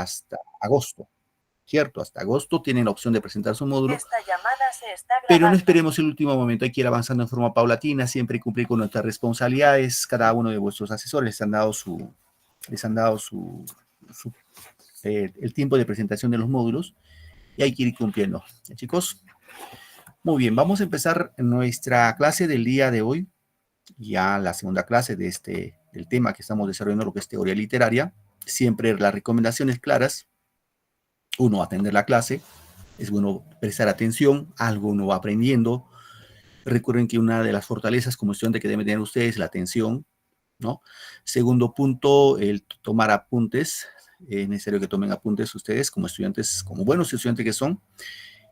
hasta agosto, ¿cierto? Hasta agosto tienen la opción de presentar su módulo. Esta llamada se está grabando. Pero no esperemos el último momento, hay que ir avanzando en forma paulatina, siempre cumplir con nuestras responsabilidades. Cada uno de vuestros asesores les han dado el tiempo de presentación de los módulos y hay que ir cumpliendo. ¿Ya, chicos? Muy bien, vamos a empezar nuestra clase del día de hoy, ya la segunda clase del tema que estamos desarrollando, lo que es teoría literaria. Siempre las recomendaciones claras. Uno, atender la clase. Es bueno prestar atención, algo uno va aprendiendo. Recuerden que una de las fortalezas como estudiante que deben tener ustedes es la atención, ¿no? Segundo punto, el tomar apuntes. Es necesario que tomen apuntes ustedes como estudiantes, como buenos estudiantes que son.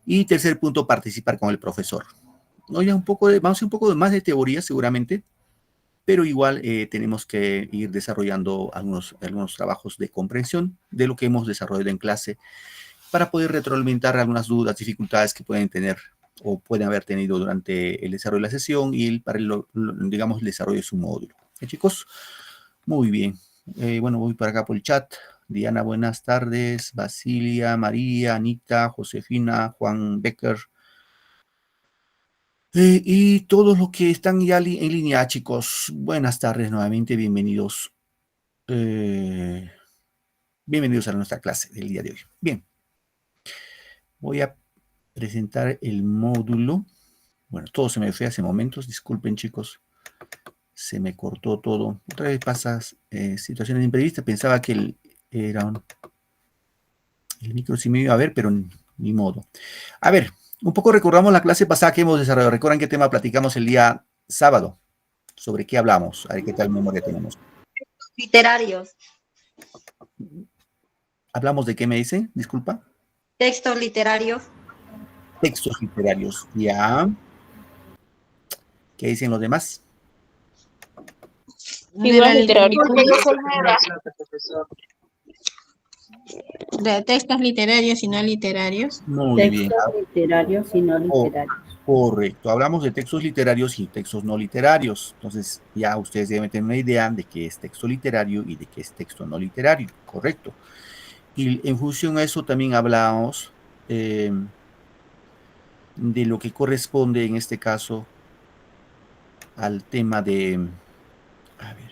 Y tercer punto, participar con el profesor. ¿No? Ya vamos a un poco más de teoría seguramente, pero igual tenemos que ir desarrollando algunos trabajos de comprensión de lo que hemos desarrollado en clase para poder retroalimentar algunas dudas, dificultades que pueden tener o pueden haber tenido durante el desarrollo de la sesión y para digamos, el desarrollo de su módulo. Chicos, muy bien. Bueno, voy para acá por el chat. Diana, buenas tardes. Basilia, María, Anita, Josefina, Juan Becker. Y todos los que están ya en línea, chicos. Buenas tardes nuevamente. Bienvenidos. Bienvenidos a nuestra clase del día de hoy. Bien. Voy a presentar el módulo. Bueno, todo se me fue hace momentos. Disculpen, chicos. Se me cortó todo. Otra vez pasas situaciones imprevistas. Pensaba que el micro sí me iba a ver, pero ni modo. A ver, un poco recordamos la clase pasada que hemos desarrollado. ¿Recuerdan qué tema platicamos el día sábado? ¿Sobre qué hablamos? A ver qué tal memoria tenemos. Literarios. ¿Hablamos de qué me dice? Disculpa. Textos literarios. Textos literarios. Ya. ¿Qué dicen los demás? Libros literarios. De textos literarios y no literarios. Muy bien. Textos literarios y no literarios. Correcto. Hablamos de textos literarios y textos no literarios. Entonces, ya ustedes deben tener una idea de qué es texto literario y de qué es texto no literario. Correcto. Y en función a eso también hablamos de lo que corresponde en este caso al tema de... A ver.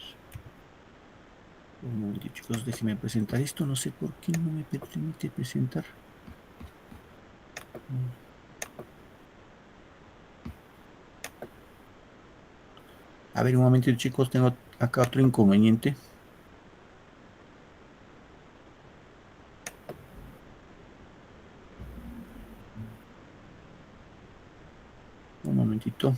Un momento, chicos, déjenme presentar esto. No sé por qué no me permite presentar. A ver, un momento, chicos, tengo acá otro inconveniente. Un momentito.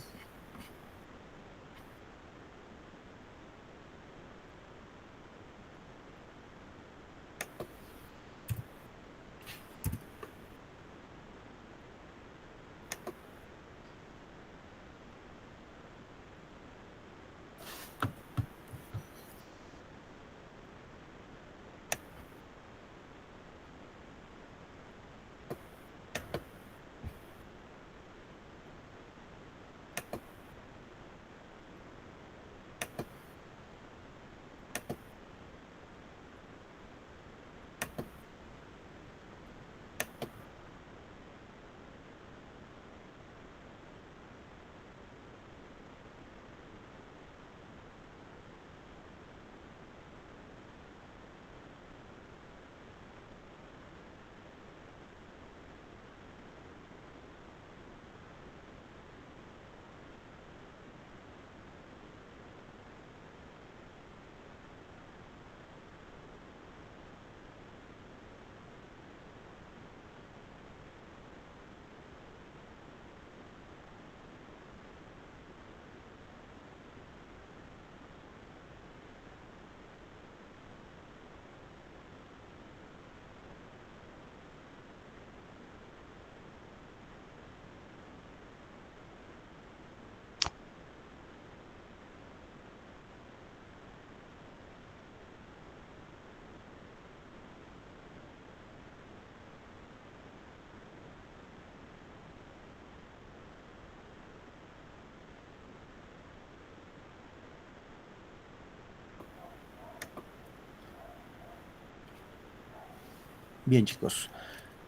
Bien, chicos.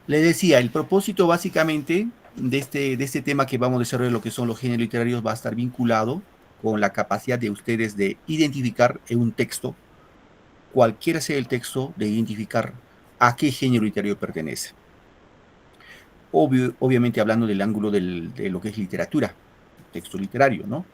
Les decía, el propósito básicamente de este tema que vamos a desarrollar, lo que son los géneros literarios, va a estar vinculado con la capacidad de ustedes de identificar en un texto, cualquiera sea el texto, de identificar a qué género literario pertenece. Obviamente hablando del ángulo de lo que es literatura, texto literario, ¿no?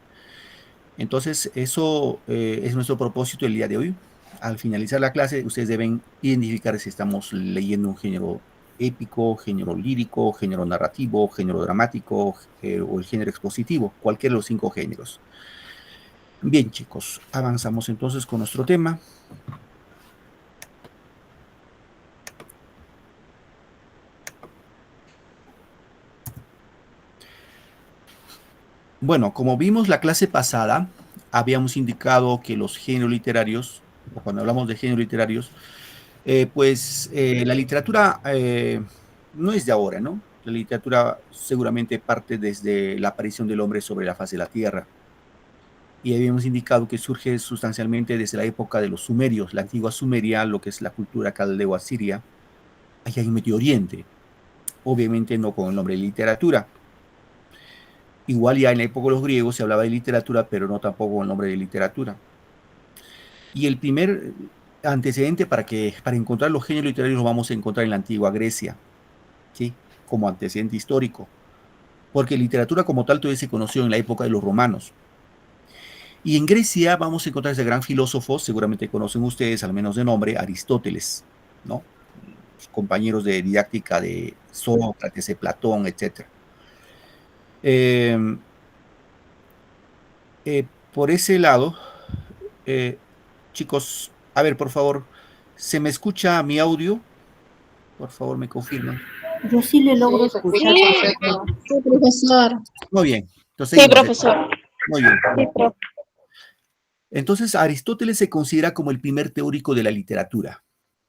Entonces, eso es nuestro propósito el día de hoy. Al finalizar la clase, ustedes deben identificar si estamos leyendo un género épico, género lírico, género narrativo, género dramático o el género expositivo, cualquiera de los 5 géneros. Bien, chicos, avanzamos entonces con nuestro tema. Bueno, como vimos la clase pasada, habíamos indicado que los géneros literarios, o cuando hablamos de géneros literarios, la literatura no es de ahora, ¿no? La literatura seguramente parte desde la aparición del hombre sobre la faz de la tierra. Y habíamos indicado que surge sustancialmente desde la época de los sumerios, la antigua Sumeria, lo que es la cultura caldeo-asiria, allá en Medio Oriente. Obviamente no con el nombre de literatura. Igual ya en la época de los griegos se hablaba de literatura, pero no tampoco con el nombre de literatura. Y el primer antecedente para encontrar los géneros literarios lo vamos a encontrar en la antigua Grecia, ¿sí? Como antecedente histórico, porque literatura como tal todavía se conoció en la época de los romanos. Y en Grecia vamos a encontrar ese gran filósofo, seguramente conocen ustedes, al menos de nombre, Aristóteles, ¿no? Los compañeros de didáctica de Sócrates, de Platón, etc. Eh, por ese lado, eh, chicos, a ver, por favor, ¿se me escucha mi audio? Por favor, me confirman. Yo sí le logro escuchar, profesor. Sí, profesor. Muy bien, entonces Sí, seguimos. profesor. Muy bien. Sí, profe. Entonces, Aristóteles se considera como el primer teórico de la literatura.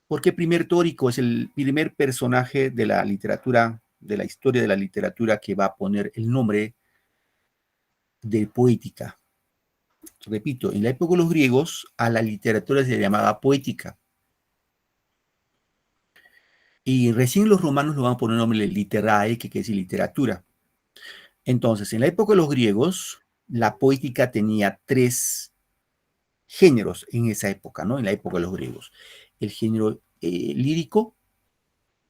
¿Por qué primer teórico? Es el primer personaje de la literatura, de la historia de la literatura, que va a poner el nombre de poética. Repito, en la época de los griegos, a la literatura se le llamaba poética. Y recién los romanos lo van a poner el nombre de literae, que quiere decir literatura. Entonces, en la época de los griegos, la poética tenía 3 géneros en esa época, ¿no? En la época de los griegos. El género lírico,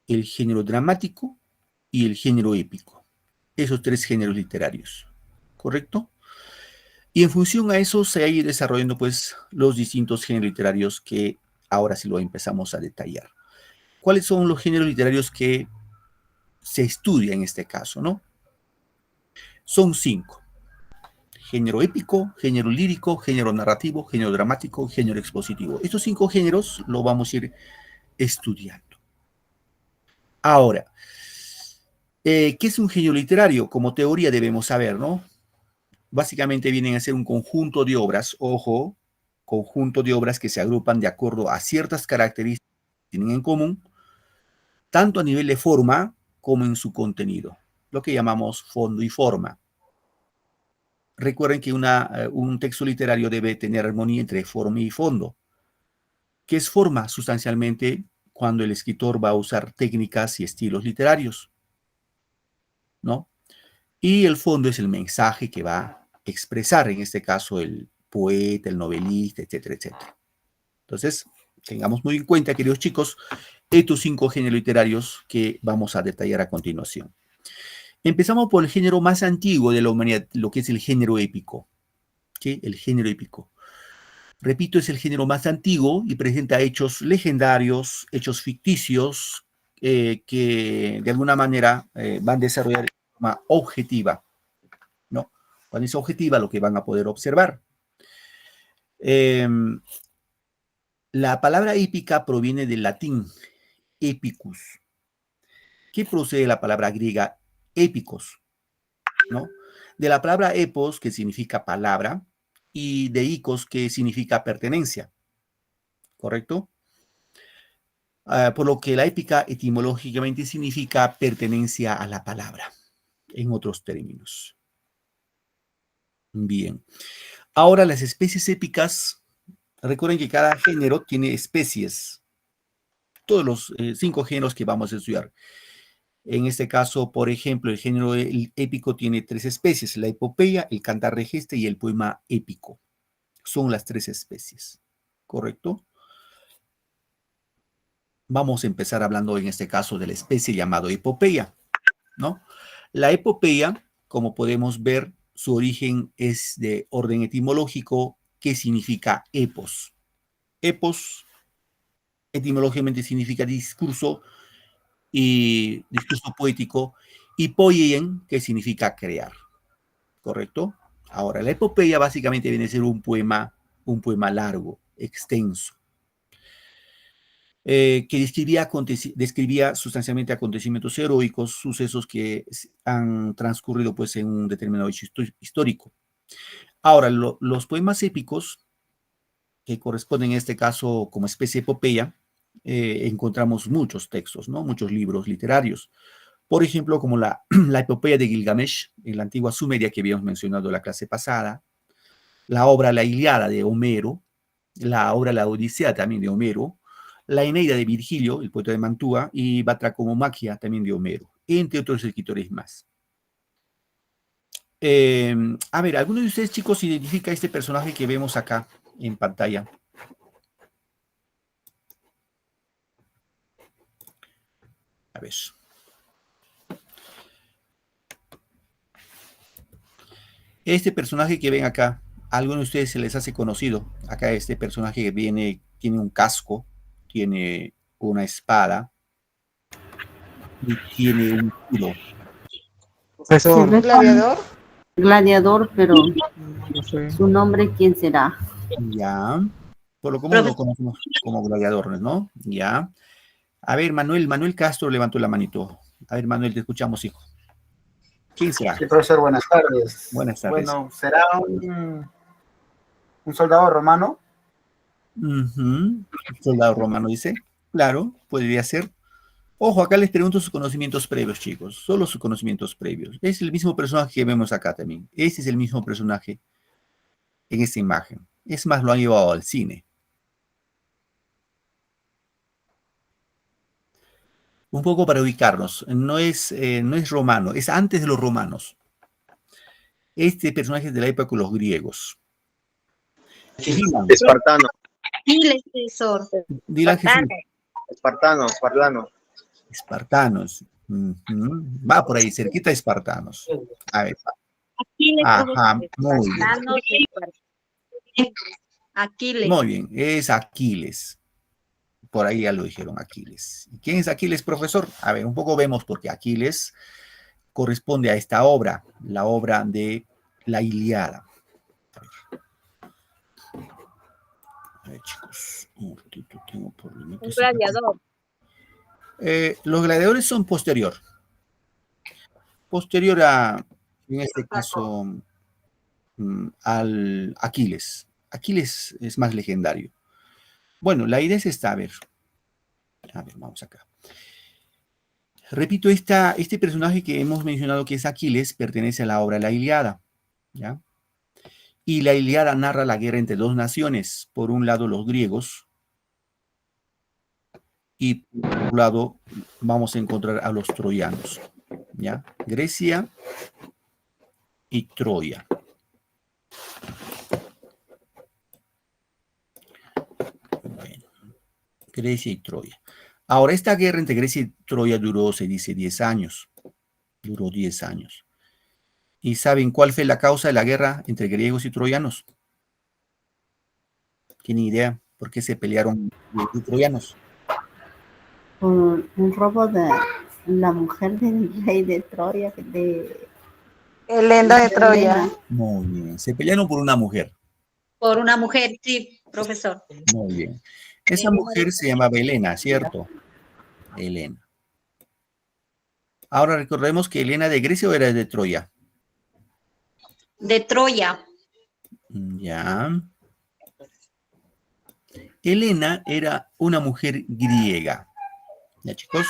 el género dramático y el género épico. Esos 3 géneros literarios, ¿correcto? Y en función a eso se ha ido desarrollando pues los distintos géneros literarios que ahora sí lo empezamos a detallar. ¿Cuáles son los géneros literarios que se estudian en este caso, no? Son 5. Género épico, género lírico, género narrativo, género dramático, género expositivo. Estos 5 géneros lo vamos a ir estudiando. Ahora, ¿qué es un género literario? Como teoría debemos saber, ¿no? Básicamente vienen a ser un conjunto de obras, ojo, conjunto de obras que se agrupan de acuerdo a ciertas características que tienen en común, tanto a nivel de forma como en su contenido, lo que llamamos fondo y forma. Recuerden que un texto literario debe tener armonía entre forma y fondo. ¿Qué es forma? Sustancialmente, cuando el escritor va a usar técnicas y estilos literarios, ¿no? Y el fondo es el mensaje que va a expresar, en este caso, el poeta, el novelista, etcétera, etcétera. Entonces, tengamos muy en cuenta, queridos chicos, estos 5 géneros literarios que vamos a detallar a continuación. Empezamos por el género más antiguo de la humanidad, lo que es el género épico. ¿Sí? El género épico. Repito, es el género más antiguo y presenta hechos legendarios, hechos ficticios, que de alguna manera van a desarrollar de forma objetiva, ¿no? Cuando es objetiva, lo que van a poder observar. La palabra épica proviene del latín epicus, que procede de la palabra griega épicos, ¿no? De la palabra epos, que significa palabra, y de icos, que significa pertenencia, ¿correcto? Por lo que la épica etimológicamente significa pertenencia a la palabra, en otros términos. Bien. Ahora, las especies épicas, recuerden que cada género tiene especies. todos los 5 géneros que vamos a estudiar. En este caso, por ejemplo, el género épico tiene 3 especies, la epopeya, el cantar regeste y el poema épico. Son las 3 especies, ¿correcto? Vamos a empezar hablando en este caso de la especie llamada epopeya, ¿no? La epopeya, como podemos ver, su origen es de orden etimológico, que significa epos. Epos, etimológicamente significa discurso y discurso poético, y poiein, que significa crear, ¿correcto? Ahora, la epopeya básicamente viene a ser un poema largo, extenso, que describía sustancialmente acontecimientos heroicos, sucesos que han transcurrido pues en un determinado hecho histórico. Ahora, los poemas épicos, que corresponden en este caso como especie epopeya, encontramos muchos textos, ¿no? Muchos libros literarios. Por ejemplo, como la epopeya de Gilgamesh, en la antigua Sumeria que habíamos mencionado en la clase pasada, la obra La Ilíada de Homero, la obra La Odisea también de Homero, la Eneida de Virgilio, el poeta de Mantua, y Batracomomaquia también de Homero, entre otros escritores más. A ver, ¿alguno de ustedes, chicos, identifica este personaje que vemos acá en pantalla? A ver. Este personaje que ven acá, ¿a alguno de ustedes se les hace conocido? Acá este personaje que viene, tiene un casco, tiene una espada y tiene un escudo. Se ve Gladiador. gladiador, pero No sé. su nombre, ¿quién será? Ya. Por lo común lo conocemos como gladiador, ¿no? Ya. A ver, Manuel Castro levantó la manito. A ver, Manuel, te escuchamos, hijo. ¿Quién será? Sí, profesor, buenas tardes. Buenas tardes. Bueno, será un soldado romano. Soldado romano, dice. Claro, podría ser. Ojo, acá les pregunto sus conocimientos previos, chicos. Solo sus conocimientos previos. Es el mismo personaje que vemos acá también. Este es el mismo personaje en esta imagen. Es más, lo han llevado al cine. Un poco para ubicarnos. No es romano, es antes de los romanos. Este personaje es de la época de los griegos. Dylan, Espartano. Aquiles, profesor. Dylan Jesús. Espartano. Espartanos. Va por ahí, cerquita de espartanos. A ver. Aquiles, Ajá, muy bien. Aquiles. Muy bien, es Aquiles. Por ahí ya lo dijeron, Aquiles. ¿Y quién es Aquiles, profesor? A ver, un poco vemos porque Aquiles corresponde a esta obra, la obra de la Ilíada. A ver, chicos, un ratito, tengo problemitas. Un gladiador. Los gladiadores son posterior a, en este caso, al Aquiles. Aquiles es más legendario. Bueno, la idea es esta, a ver, vamos acá. Repito, este personaje que hemos mencionado que es Aquiles pertenece a la obra La Ilíada, ¿ya? Y la Ilíada narra la guerra entre dos naciones, por un lado los griegos, y por otro lado vamos a encontrar a los troyanos, ¿ya? Grecia y Troya. Bueno, Grecia y Troya. Ahora, esta guerra entre Grecia y Troya duró, se dice, 10 años. Duró 10 años. ¿Y saben cuál fue la causa de la guerra entre griegos y troyanos? ¿Tienen idea por qué se pelearon los troyanos? Por un robo de la mujer del rey de Troya, de Helena de Troya. Muy bien. Se pelearon por una mujer. Por una mujer, sí, profesor. Muy bien. Esa mujer se llamaba Helena, ¿cierto? Helena. Ahora recordemos que Helena de Grecia o era de Troya. De Troya. Ya. Helena era una mujer griega. ¿Ya, chicos?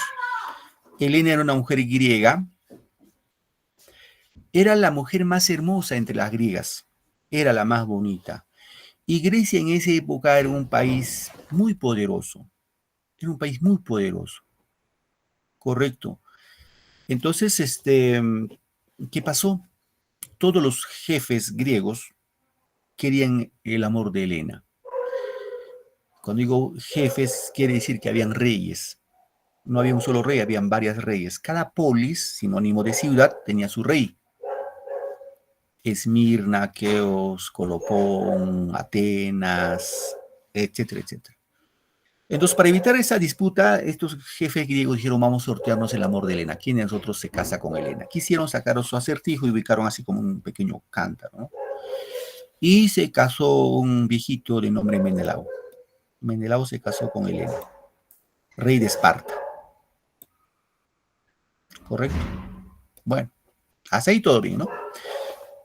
Helena era una mujer griega. Era la mujer más hermosa entre las griegas. Era la más bonita. Y Grecia en esa época era un país muy poderoso. Era un país muy poderoso. Correcto. Entonces, ¿qué pasó? Todos los jefes griegos querían el amor de Helena. Cuando digo jefes, quiere decir que habían reyes. No había un solo rey, habían varias reyes. Cada polis, sinónimo de ciudad, tenía su rey. Esmirna, Keos, Colopón, Atenas, etcétera, etcétera. Entonces, para evitar esa disputa, estos jefes griegos dijeron, vamos a sortearnos el amor de Helena. ¿Quién de nosotros se casa con Helena? Quisieron sacar su acertijo y ubicaron así como un pequeño cántaro, ¿no? Y se casó un viejito de nombre Menelao. Menelao se casó con Helena, rey de Esparta. ¿Correcto? Bueno, hasta ahí todo bien, ¿no?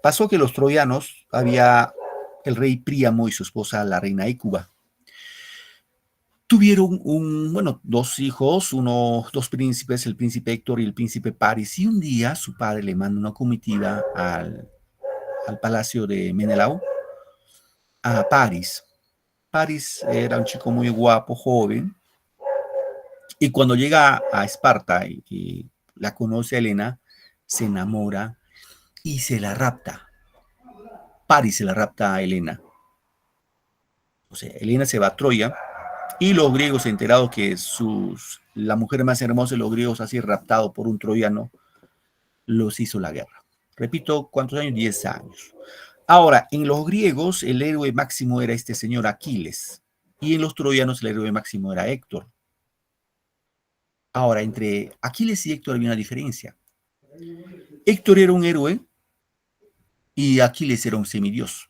Pasó que los troyanos, había el rey Príamo y su esposa, la reina Hécuba. Tuvieron dos hijos, dos príncipes, el príncipe Héctor y el príncipe Paris, y un día su padre le manda una comitiva al palacio de Menelao, a Paris. Paris era un chico muy guapo, joven, y cuando llega a Esparta y la conoce a Helena, se enamora y se la rapta. Paris se la rapta a Helena. O sea, Helena se va a Troya y los griegos enterados que la mujer más hermosa de los griegos así raptado por un troyano, los hizo la guerra. Repito, ¿cuántos años? 10 años. Ahora, en los griegos el héroe máximo era este señor Aquiles y en los troyanos el héroe máximo era Héctor. Ahora, entre Aquiles y Héctor había una diferencia. Héctor era un héroe y Aquiles era un semidios.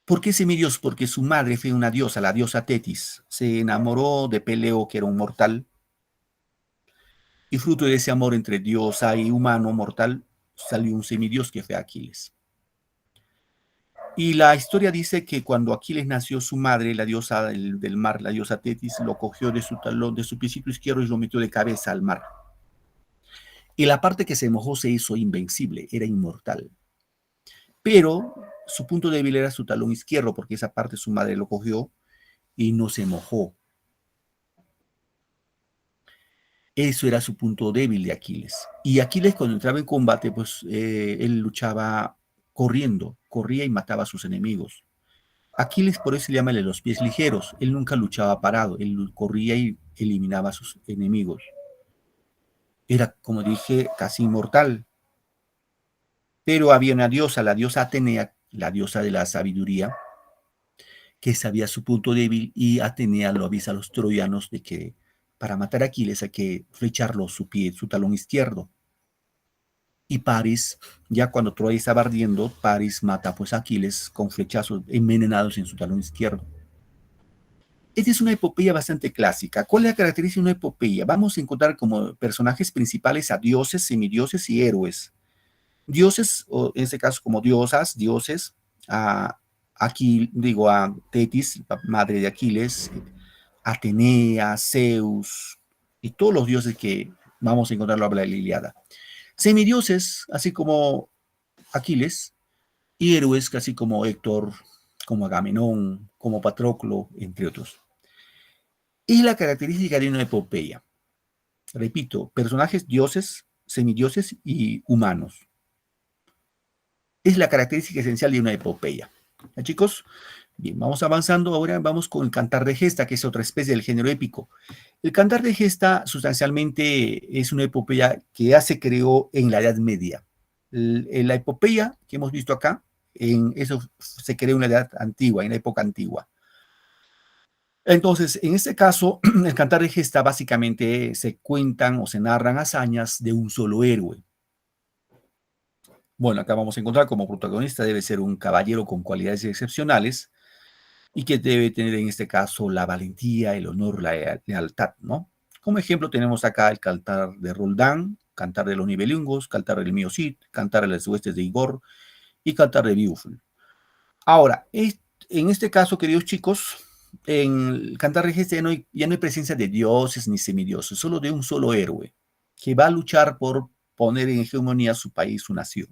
¿Por qué semidios? Porque su madre fue una diosa, la diosa Tetis. Se enamoró de Peleo, que era un mortal, y fruto de ese amor entre diosa y humano mortal salió un semidios que fue Aquiles. Y la historia dice que cuando Aquiles nació, su madre, la diosa del mar, la diosa Tetis, lo cogió de su talón, de su piecito izquierdo y lo metió de cabeza al mar. Y la parte que se mojó se hizo invencible, era inmortal. Pero su punto débil era su talón izquierdo, porque esa parte su madre lo cogió y no se mojó. Eso era su punto débil de Aquiles. Y Aquiles cuando entraba en combate, pues él luchaba corriendo, corría y mataba a sus enemigos. Aquiles por eso se llama los pies ligeros. Él nunca luchaba parado, él corría y eliminaba a sus enemigos. Era, como dije, casi inmortal. Pero había una diosa, la diosa Atenea, la diosa de la sabiduría, que sabía su punto débil, y Atenea lo avisa a los troyanos de que para matar a Aquiles hay que flecharlo su talón izquierdo. Y Paris, ya cuando Troya estaba ardiendo, Paris mata pues a Aquiles con flechazos envenenados en su talón izquierdo. Esta es una epopeya bastante clásica. ¿Cuál es la característica de una epopeya? Vamos a encontrar como personajes principales a dioses, semidioses y héroes. Dioses, o en este caso como diosas, dioses, a Tetis, madre de Aquiles, Atenea, Zeus, y todos los dioses que vamos a encontrar en la Ilíada. Semidioses, así como Aquiles, y héroes, casi como Héctor, como Agamenón, como Patroclo, entre otros. Es la característica de una epopeya. Repito, personajes dioses, semidioses y humanos. Es la característica esencial de una epopeya. ¿Ya, chicos? Bien, vamos avanzando. Ahora vamos con el Cantar de Gesta, que es otra especie del género épico. El Cantar de Gesta sustancialmente es una epopeya que ya se creó en la Edad Media. La epopeya que hemos visto acá, eso se creó en la Edad Antigua, en la época antigua. Entonces, en este caso, el Cantar de Gesta básicamente se cuentan o se narran hazañas de un solo héroe. Bueno, acá vamos a encontrar como protagonista debe ser un caballero con cualidades excepcionales y que debe tener en este caso la valentía, el honor, la lealtad, ¿no? Como ejemplo tenemos acá el Cantar de Roldán, Cantar de los Nibelungos, Cantar del Mío Cid, Cantar de las huestes de Igor y Cantar de Beowulf. Ahora, en este caso, queridos chicos, en el Cantar de Gesta ya no hay presencia de dioses ni semidioses, solo de un solo héroe que va a luchar por poner en hegemonía su país, su nación.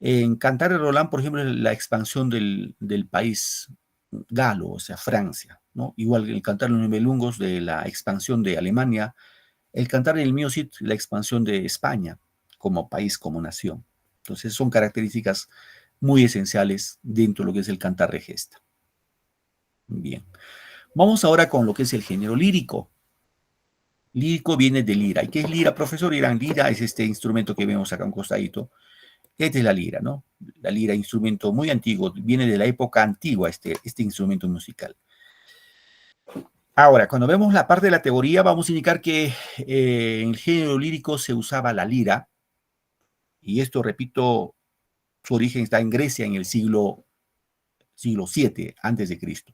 En Cantar de Roland, por ejemplo, la expansión del país galo, o sea, Francia. ¿no? Igual el cantar de los Nibelungos de la expansión de Alemania, el cantar del Mio Cid, la expansión de España como país, como nación. Entonces son características muy esenciales dentro de lo que es el cantar de gesta. Bien. Vamos ahora con lo que es el género lírico. Lírico viene de lira. ¿Y qué es lira, profesor? Irán, lira es este instrumento que vemos acá a un costadito. Esta es la lira, ¿no? La lira, instrumento muy antiguo, viene de la época antigua este instrumento musical. Ahora, cuando vemos la parte de la teoría, vamos a indicar que en el género lírico se usaba la lira, y esto, repito, su origen está en Grecia en el siglo VII antes de Cristo.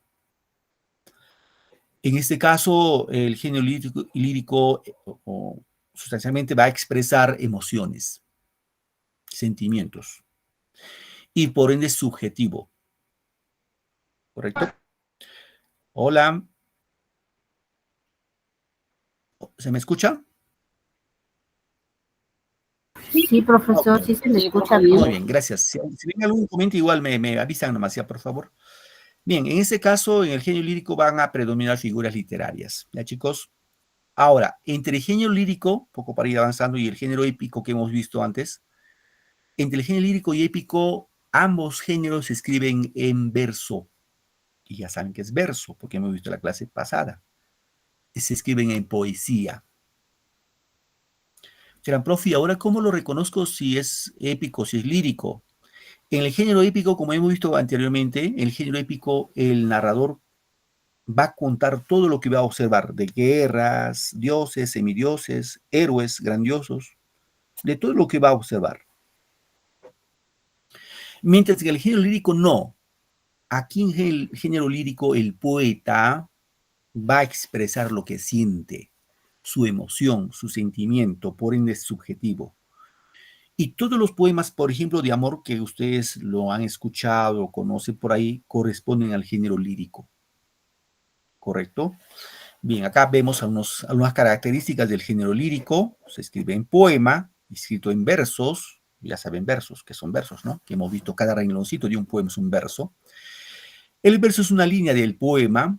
En este caso, el género lírico sustancialmente va a expresar emociones, sentimientos, y por ende subjetivo. ¿Correcto? Hola. ¿Se me escucha? Sí, profesor, sí se le escucha bien. Muy bien, gracias. Si ven algún comentario, igual me avisan nomás, ya, por favor. Bien, en este caso, en el género lírico van a predominar figuras literarias. ¿Ya, chicos? Ahora, entre el género lírico, poco para ir avanzando, y el género épico que hemos visto antes, entre el género lírico y épico, ambos géneros se escriben en verso. Y ya saben que es verso, porque hemos visto la clase pasada. Se escriben en poesía. Serán, profe, ahora ¿cómo lo reconozco si es épico, si es lírico? En el género épico, como hemos visto anteriormente, en el género épico, el narrador va a contar todo lo que va a observar, de guerras, dioses, semidioses, héroes grandiosos, de todo lo que va a observar. Mientras que el género lírico no. Aquí en el género lírico, el poeta va a expresar lo que siente, su emoción, su sentimiento, por ende es subjetivo. Y todos los poemas, por ejemplo, de amor que ustedes lo han escuchado o conocen por ahí, corresponden al género lírico. ¿Correcto? Bien, acá vemos algunas características del género lírico. Se escribe en poema, escrito en versos. Ya saben versos, que son versos, ¿no? Que hemos visto cada rengloncito de un poema es un verso. El verso es una línea del poema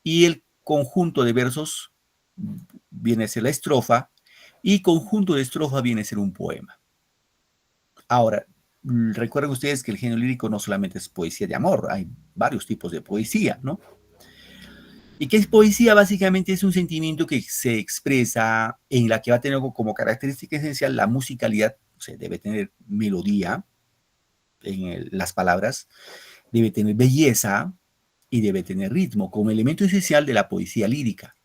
y el conjunto de versos viene a ser la estrofa y conjunto de estrofa viene a ser un poema. Ahora, recuerden ustedes que el género lírico no solamente es poesía de amor, hay varios tipos de poesía, ¿no? ¿Y qué es poesía? Básicamente es un sentimiento que se expresa en la que va a tener como característica esencial la musicalidad, o sea, debe tener melodía en las palabras, debe tener belleza y debe tener ritmo como elemento esencial de la poesía lírica.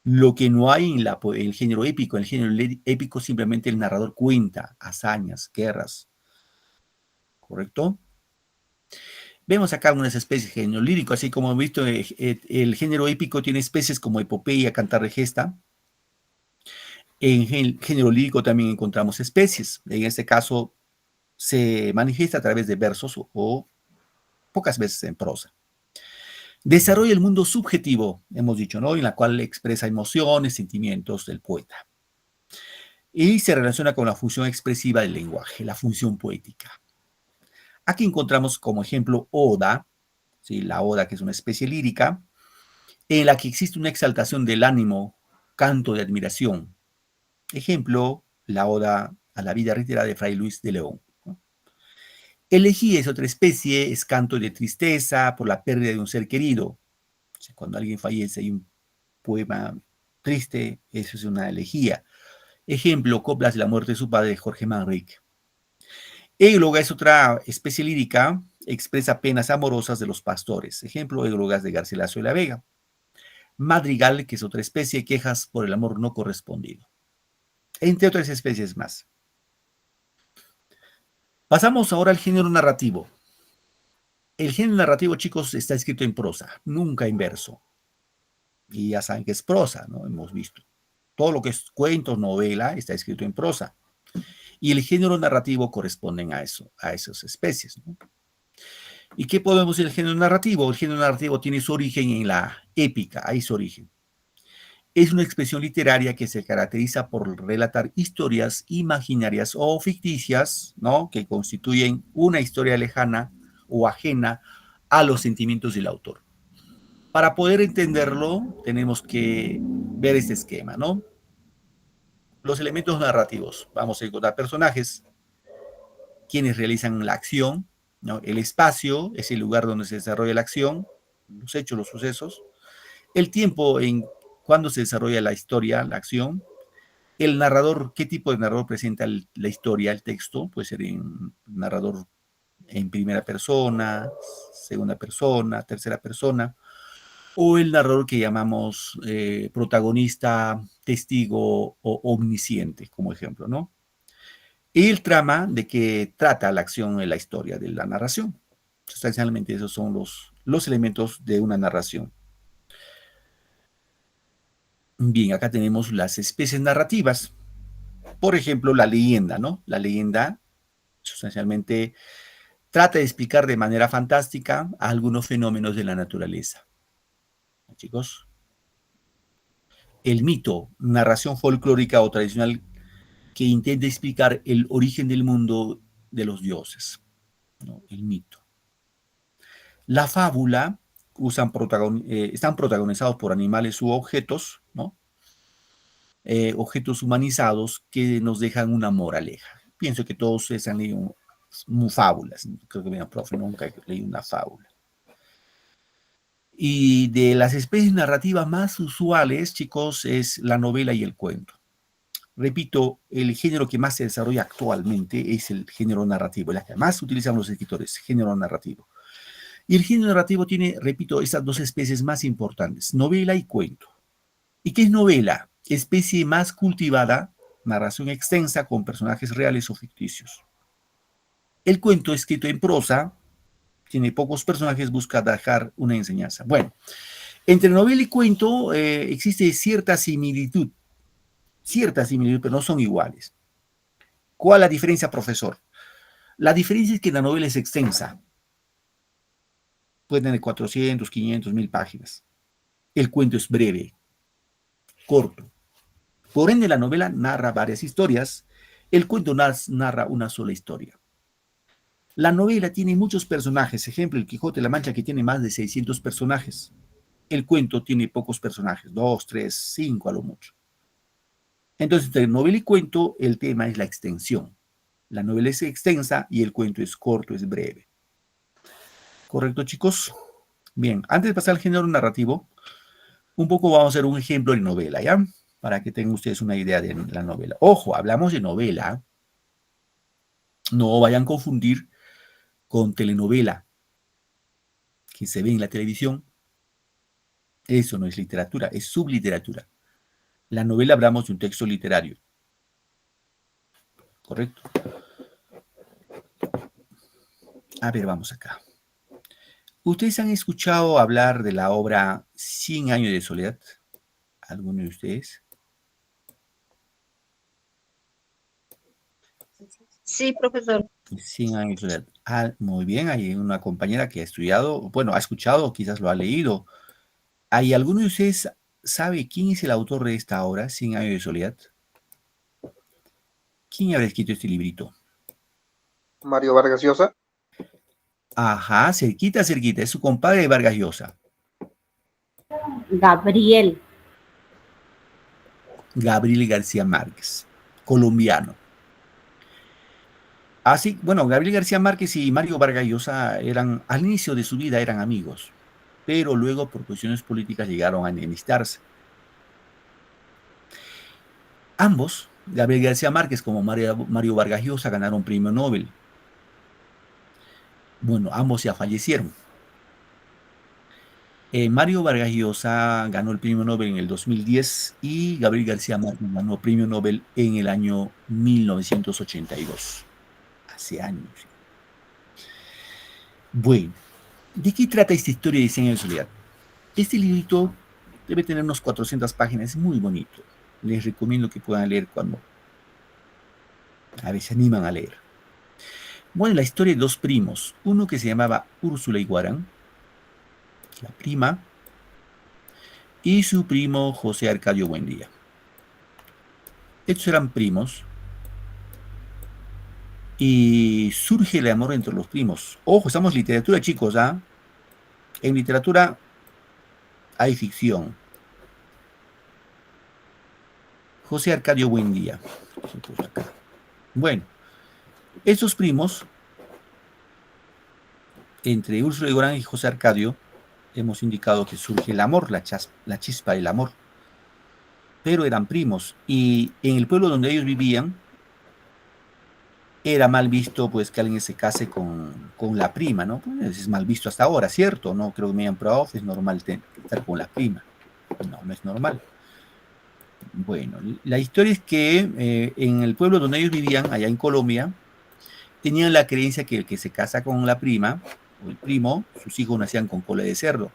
Lo que no hay en el género épico. En el género épico simplemente el narrador cuenta hazañas, guerras. ¿Correcto? Vemos acá algunas especies de género lírico, así como hemos visto, el género épico tiene especies como epopeya, cantar de gesta. En el género lírico también encontramos especies. En este caso se manifiesta a través de versos o pocas veces en prosa. Desarrolla el mundo subjetivo, hemos dicho, ¿no? En la cual expresa emociones, sentimientos del poeta. Y se relaciona con la función expresiva del lenguaje, la función poética. Aquí encontramos como ejemplo oda, ¿sí? La oda, que es una especie lírica, en la que existe una exaltación del ánimo, canto de admiración. Ejemplo, la oda a la vida retirada de Fray Luis de León. Elegía es otra especie, es canto de tristeza por la pérdida de un ser querido. O sea, cuando alguien fallece hay un poema triste, eso es una elegía. Ejemplo, coplas de la muerte de su padre, Jorge Manrique. Égloga es otra especie lírica, expresa penas amorosas de los pastores. Ejemplo, églogas de Garcilaso de la Vega. Madrigal, que es otra especie, quejas por el amor no correspondido. Entre otras especies más. Pasamos ahora al género narrativo. El género narrativo, chicos, está escrito en prosa, nunca en verso. Y ya saben que es prosa, ¿no? Hemos visto. Todo lo que es cuentos, novela, está escrito en prosa. Y el género narrativo corresponden a eso, a esas especies, ¿no? ¿Y qué podemos decir del género narrativo? El género narrativo tiene su origen en la épica, ahí su origen. Es una expresión literaria que se caracteriza por relatar historias imaginarias o ficticias, ¿no? Que constituyen una historia lejana o ajena a los sentimientos del autor. Para poder entenderlo, tenemos que ver este esquema, ¿no? Los elementos narrativos. Vamos a encontrar personajes, quienes realizan la acción, ¿no? El espacio es el lugar donde se desarrolla la acción, los hechos, los sucesos. El tiempo en cuando se desarrolla la historia, la acción. El narrador, ¿qué tipo de narrador presenta la historia, el texto? Puede ser un narrador en primera persona, segunda persona, tercera persona, o el narrador que llamamos protagonista, testigo o omnisciente, como ejemplo, ¿no? Y el trama de que trata la acción en la historia de la narración. Sustancialmente esos son los elementos de una narración. Bien, acá tenemos las especies narrativas. Por ejemplo, la leyenda, ¿no? La leyenda sustancialmente trata de explicar de manera fantástica algunos fenómenos de la naturaleza. Chicos, el mito, narración folclórica o tradicional que intenta explicar el origen del mundo de los dioses, ¿no? El mito. La fábula están protagonizados por animales u objetos, ¿no? Objetos humanizados que nos dejan una moraleja. Pienso que todos ustedes han leído fábulas. Creo que mi profe nunca leí una fábula. Y de las especies narrativas más usuales, chicos, es la novela y el cuento. Repito, el género que más se desarrolla actualmente es el género narrativo, el que más utilizan los escritores, género narrativo. Y el género narrativo tiene, repito, estas dos especies más importantes, novela y cuento. ¿Y qué es novela? Especie más cultivada, narración extensa con personajes reales o ficticios. El cuento escrito en prosa, tiene pocos personajes, busca dejar una enseñanza. Bueno, entre novela y cuento existe cierta similitud, pero no son iguales. ¿Cuál es la diferencia, profesor? La diferencia es que la novela es extensa. Puede tener 400, 500, 1000 páginas. El cuento es breve, corto. Por ende, la novela narra varias historias. El cuento narra una sola historia. La novela tiene muchos personajes. Ejemplo, El Quijote de la Mancha, que tiene más de 600 personajes. El cuento tiene pocos personajes, 2, 3, 5 a lo mucho. Entonces, entre novela y cuento, el tema es la extensión. La novela es extensa y el cuento es corto, es breve. ¿Correcto, chicos? Bien, antes de pasar al género narrativo, un poco vamos a hacer un ejemplo de novela, ¿ya? Para que tengan ustedes una idea de la novela. Ojo, hablamos de novela. No vayan a confundir con telenovela, que se ve en la televisión. Eso no es literatura, es subliteratura. La novela hablamos de un texto literario. ¿Correcto? A ver, vamos acá. ¿Ustedes han escuchado hablar de la obra 100 años de soledad? ¿Alguno de ustedes? Sí, profesor. 100 años de soledad. Ah, muy bien, hay una compañera que ha estudiado, bueno, ha escuchado, quizás lo ha leído. ¿Hay alguno de ustedes sabe quién es el autor de esta obra, 100 años de soledad? ¿Quién habrá escrito este librito? Mario Vargas Llosa. Ajá, cerquita, cerquita, es su compadre de Vargas Llosa. Gabriel. Gabriel García Márquez, colombiano. Así, bueno, Gabriel García Márquez y Mario Vargas Llosa eran, al inicio de su vida eran amigos, pero luego por cuestiones políticas llegaron a enemistarse. Ambos, Gabriel García Márquez como Mario Vargas Llosa, ganaron premio Nobel. Bueno, ambos ya fallecieron. Mario Vargas Llosa ganó el premio Nobel en el 2010 y Gabriel García Márquez ganó el premio Nobel en el año 1982. Hace años. Bueno, ¿de qué trata esta historia de 100 años de soledad? Este librito debe tener unos 400 páginas, es muy bonito. Les recomiendo que puedan leer cuando a veces se animan a leer. Bueno, la historia de dos primos, uno que se llamaba Úrsula y Guarán, la prima, y su primo José Arcadio Buendía. Estos eran primos y surge el amor entre los primos. Ojo, estamos en literatura, chicos, ¿ah? En literatura hay ficción. José Arcadio Buendía. Bueno, estos primos, entre Úrsula Iguarán y José Arcadio, hemos indicado que surge el amor, la chispa del amor. Pero eran primos, y en el pueblo donde ellos vivían, era mal visto pues que alguien se case con la prima, ¿no? Pues es mal visto hasta ahora, ¿cierto? No creo que me hayan probado, es normal estar con la prima. No, no es normal. Bueno, la historia es que en el pueblo donde ellos vivían, allá en Colombia, tenían la creencia que el que se casa con la prima, o el primo, sus hijos nacían con cola de cerdo.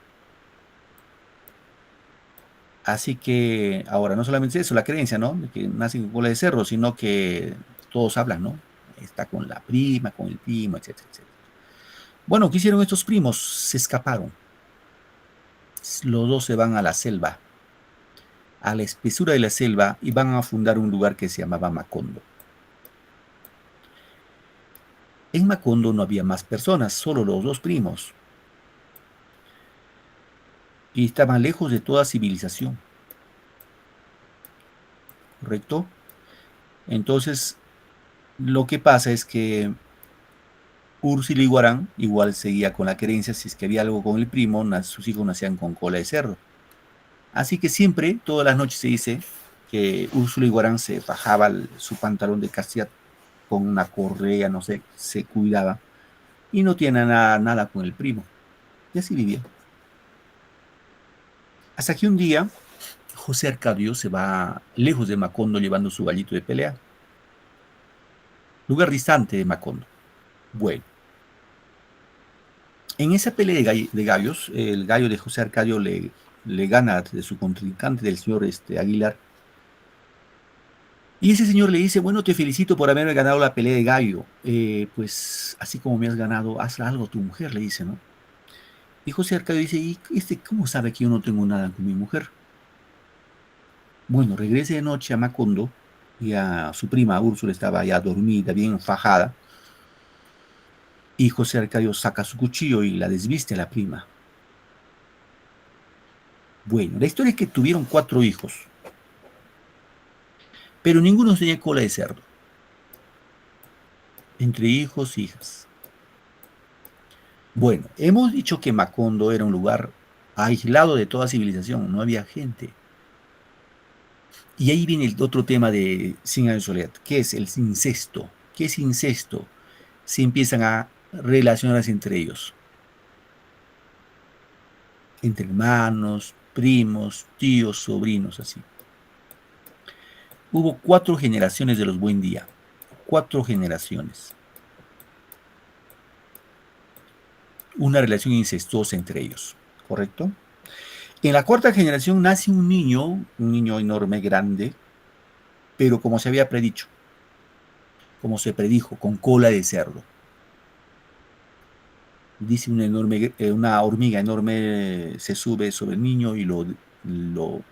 Así que ahora no solamente eso, la creencia, ¿no? De que nacen con cola de cerdo, sino que todos hablan, ¿no? Está con la prima, con el primo, etcétera, etcétera. Bueno, ¿qué hicieron estos primos? Se escaparon. Los dos se van a la selva, a la espesura de la selva, y van a fundar un lugar que se llamaba Macondo. En Macondo no había más personas, solo los dos primos. Y estaban lejos de toda civilización. ¿Correcto? Entonces, lo que pasa es que Úrsula Iguarán igual seguía con la creencia, si es que había algo con el primo, sus hijos nacían con cola de cerdo. Así que siempre, todas las noches se dice que Úrsula Iguarán se fajaba su pantalón de castidad con una correa, no sé, se cuidaba y no tiene nada con el primo. Y así vivía. Hasta que un día José Arcadio se va lejos de Macondo llevando su gallito de pelea. Lugar distante de Macondo. Bueno. En esa pelea de gallos, el gallo de José Arcadio le gana de su contrincante, del señor Aguilar. Y ese señor le dice, bueno, te felicito por haberme ganado la pelea de gallo. Pues así como me has ganado, haz algo a tu mujer, le dice, ¿no? Y José Arcadio dice, ¿y cómo sabe que yo no tengo nada con mi mujer? Bueno, regresa de noche a Macondo, y a su prima Úrsula estaba ya dormida, bien fajada. Y José Arcadio saca su cuchillo y la desviste a la prima. Bueno, la historia es que tuvieron 4 hijos, pero ninguno tenía cola de cerdo. Entre hijos e hijas. Bueno, hemos dicho que Macondo era un lugar aislado de toda civilización, no había gente. Y ahí viene el otro tema de 100 años de soledad, que es el incesto. ¿Qué es incesto? Se empiezan a relacionarse entre ellos. Entre hermanos, primos, tíos, sobrinos, así. Hubo 4 generaciones de los Buendía. 4 generaciones. Una relación incestuosa entre ellos, ¿correcto? En la 4ª generación nace un niño enorme, grande, pero como se había predicho, como se predijo, con cola de cerdo. Dice una hormiga enorme se sube sobre el niño y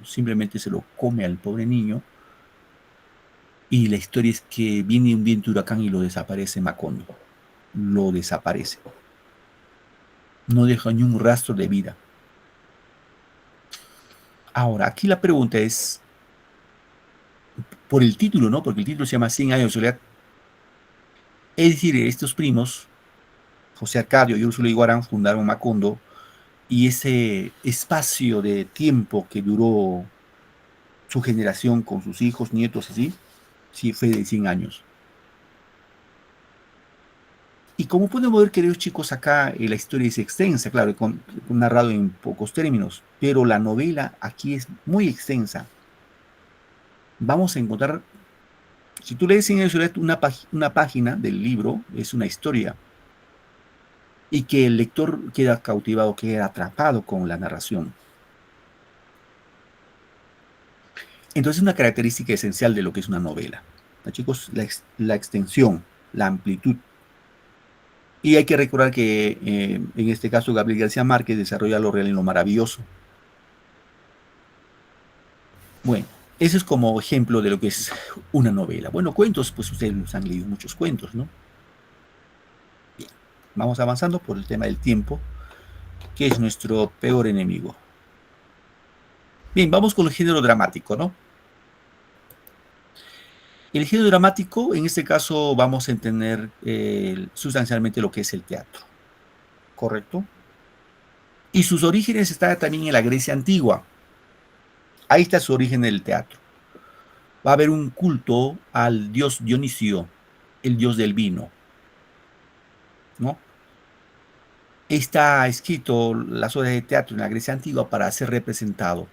simplemente se lo come al pobre niño. Y la historia es que viene un viento huracán y lo desaparece Macondo. Lo desaparece. No deja ni un rastro de vida. Ahora, aquí la pregunta es, por el título, ¿no? Porque el título se llama 100 años de soledad. Es decir, estos primos, José Arcadio y Úrsula Iguarán, fundaron Macondo, y ese espacio de tiempo que duró su generación con sus hijos, nietos, así, sí fue de 100 años. Y como podemos ver, queridos chicos, acá la historia es extensa, claro, narrado en pocos términos, pero la novela aquí es muy extensa. Vamos a encontrar, si tú lees en una página del libro, es una historia, y que el lector queda cautivado, queda atrapado con la narración. Entonces es una característica esencial de lo que es una novela, ¿no, chicos? La extensión, la amplitud. Y hay que recordar que en este caso Gabriel García Márquez desarrolla lo real en lo maravilloso. Bueno, eso es como ejemplo de lo que es una novela. Bueno, cuentos, pues ustedes han leído muchos cuentos, ¿no? Bien, vamos avanzando por el tema del tiempo, que es nuestro peor enemigo. Bien, vamos con el género dramático, ¿no? El género dramático, en este caso, vamos a entender sustancialmente lo que es el teatro, ¿correcto? Y sus orígenes están también en la Grecia antigua. Ahí está su origen del teatro. Va a haber un culto al dios Dionisio, el dios del vino, ¿no? Está escrito las obras de teatro en la Grecia antigua para ser representado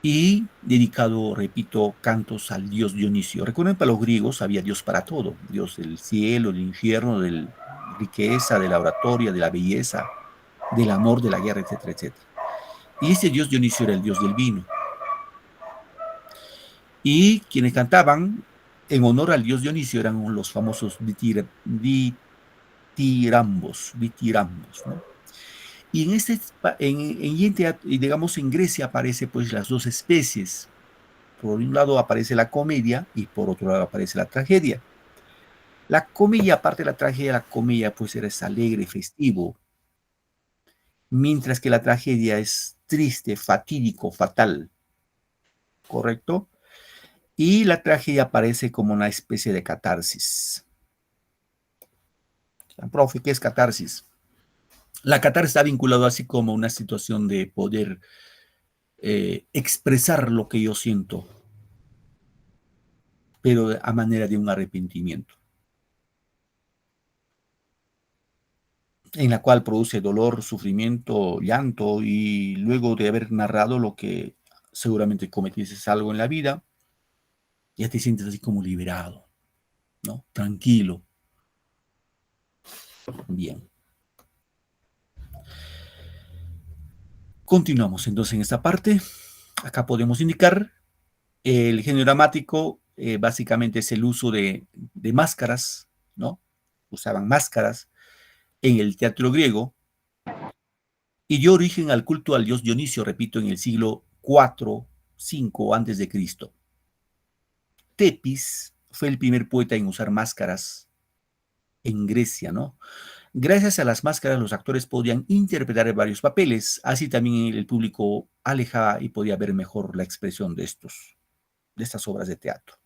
y dedicado, repito, cantos al dios Dionisio. Recuerden, para los griegos había dios para todo, dios del cielo, del infierno, de la riqueza, de la oratoria, de la belleza, del amor, de la guerra, etcétera, etcétera. Y ese dios Dionisio era el dios del vino. Y quienes cantaban en honor al dios Dionisio eran los famosos ditirambos, ¿no? Y digamos, en Grecia aparece pues las dos especies. Por un lado aparece la comedia y por otro lado aparece la tragedia. La comedia, aparte de la tragedia, la comedia pues es alegre, festivo, mientras que la tragedia es triste, fatídico, fatal, ¿correcto? Y la tragedia aparece como una especie de catarsis. Profe, ¿qué es catarsis? La catarsis está vinculado así como a una situación de poder expresar lo que yo siento, pero a manera de un arrepentimiento, en la cual produce dolor, sufrimiento, llanto, y luego de haber narrado lo que seguramente cometiste algo en la vida, ya te sientes así como liberado, ¿no? Tranquilo. Bien. Continuamos entonces en esta parte. Acá podemos indicar el género dramático, básicamente es el uso de máscaras, ¿no? Usaban máscaras en el teatro griego y dio origen al culto al dios Dionisio, repito, en el siglo IV, V antes de Cristo. Tepis fue el primer poeta en usar máscaras en Grecia, ¿no? Gracias a las máscaras, los actores podían interpretar varios papeles, así también el público alejaba y podía ver mejor la expresión de estas obras de teatro.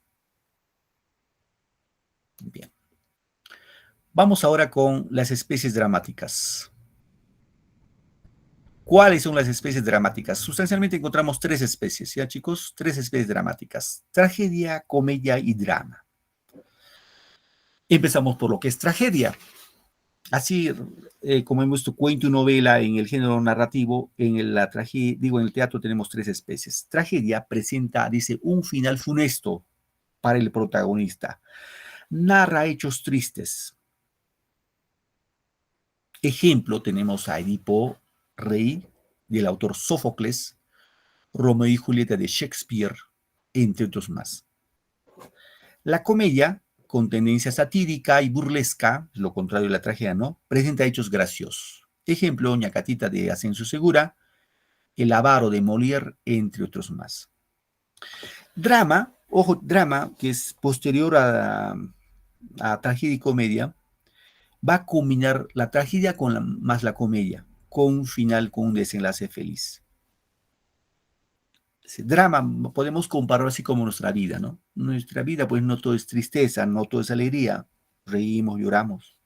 Bien. Vamos ahora con las especies dramáticas. ¿Cuáles son las especies dramáticas? Sustancialmente encontramos tres especies, ¿ya, chicos? Tres especies dramáticas: tragedia, comedia y drama. Empezamos por lo que es tragedia. Así como hemos visto cuento y novela en el género narrativo, en el teatro tenemos tres especies. Tragedia presenta, dice, un final funesto para el protagonista. Narra hechos tristes. Ejemplo, tenemos a Edipo Rey, del autor Sófocles, Romeo y Julieta de Shakespeare, entre otros más. La comedia, con tendencia satírica y burlesca, lo contrario de la tragedia, ¿no? Presenta hechos graciosos. Ejemplo, Ñacatita de Asensio Segura, El avaro de Molière, entre otros más. Drama, ojo, drama, que es posterior a tragedia y comedia, va a combinar la tragedia más la comedia, con un final, con un desenlace feliz. Drama podemos comparar así como nuestra vida, ¿no? Nuestra vida, pues no todo es tristeza, no todo es alegría, reímos, lloramos.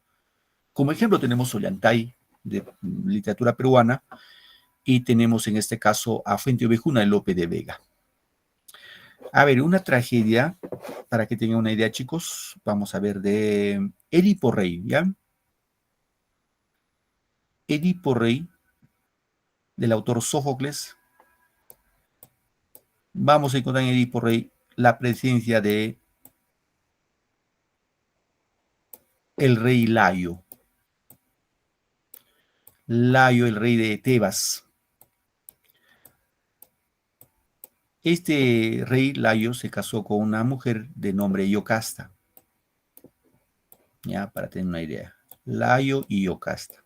Como ejemplo tenemos Ollantay, de literatura peruana, y tenemos en este caso a Fuente Ovejuna de Lope de Vega. A ver, una tragedia, para que tengan una idea, chicos, vamos a ver de Edipo Rey, ¿ya? Edipo Rey, del autor Sófocles. Vamos a encontrar en Edipo Rey la presencia de el rey Layo. Layo, el rey de Tebas. Este rey Layo se casó con una mujer de nombre Iocasta. Ya, para tener una idea. Layo y Iocasta.